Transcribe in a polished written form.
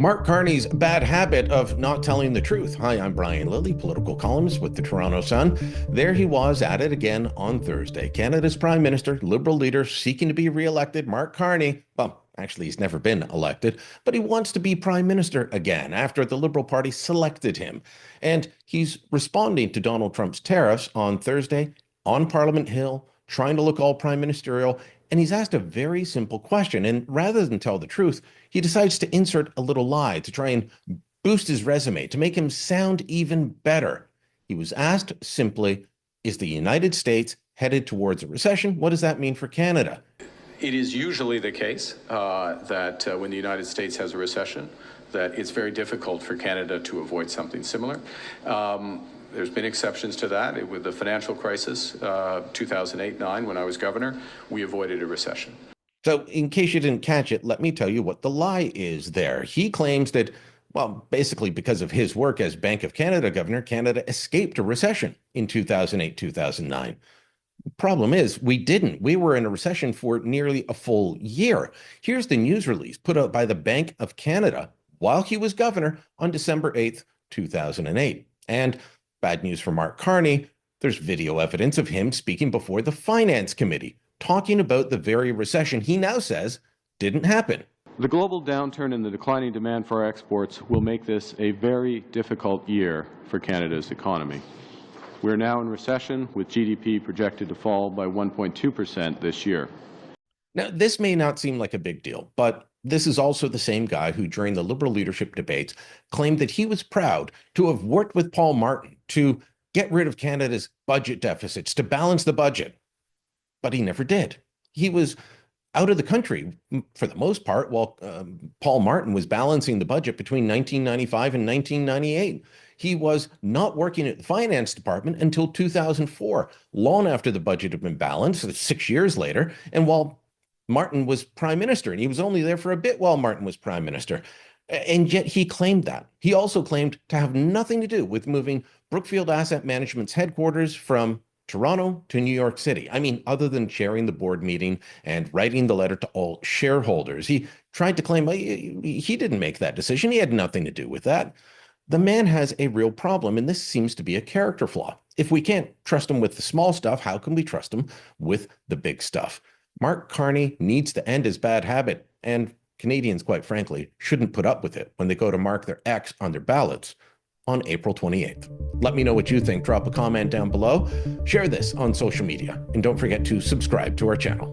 Mark Carney's bad habit of not telling the truth. Hi, I'm Brian Lilley, political columnist with the Toronto Sun. There he was at it again on Thursday. Canada's Prime Minister, Liberal leader seeking to be re-elected, Mark Carney. Well, actually, he's never been elected, but he wants to be Prime Minister again after the Liberal Party selected him. And he's responding to Donald Trump's tariffs on Thursday on Parliament Hill, trying to look all prime ministerial. And he's asked a very simple question. And rather than tell the truth, he decides to insert a little lie to try and boost his resume, to make him sound even better. He was asked simply, is the United States headed towards a recession? What does that mean for Canada? It is usually the case that when the United States has a recession, that it's very difficult for Canada to avoid something similar. There's been exceptions to that. With the financial crisis, 2008-9, when I was governor, we avoided a recession. So in case you didn't catch it, let me tell you what the lie is there. He claims that, well, basically because of his work as Bank of Canada governor, Canada escaped a recession in 2008-2009. The problem is we didn't. We were in a recession for nearly a full year. Here's the news release put out by the Bank of Canada while he was governor on December 8th, 2008. And bad news for Mark Carney, there's video evidence of him speaking before the Finance Committee, talking about the very recession he now says didn't happen. The global downturn and the declining demand for our exports will make this a very difficult year for Canada's economy. We're now in recession, with GDP projected to fall by 1.2% this year. Now, this may not seem like a big deal, but this is also the same guy who, during the Liberal leadership debates, claimed that he was proud to have worked with Paul Martin to get rid of Canada's budget deficits, to balance the budget. But he never did. He was out of the country for the most part while Paul Martin was balancing the budget between 1995 and 1998. He was not working at the finance department until 2004, long after the budget had been balanced, 6 years later, and while Martin was prime minister, and he was only there for a bit while Martin was prime minister. And yet he claimed that. He also claimed to have nothing to do with moving Brookfield Asset Management's headquarters from Toronto to New York City. I mean, other than chairing the board meeting and writing the letter to all shareholders, he tried to claim he didn't make that decision. He had nothing to do with that. The man has a real problem, and this seems to be a character flaw. If we can't trust him with the small stuff, how can we trust him with the big stuff? Mark Carney needs to end his bad habit, and Canadians, quite frankly, shouldn't put up with it when they go to mark their X on their ballots on April 28th. Let me know what you think. Drop a comment down below. Share this on social media, and don't forget to subscribe to our channel.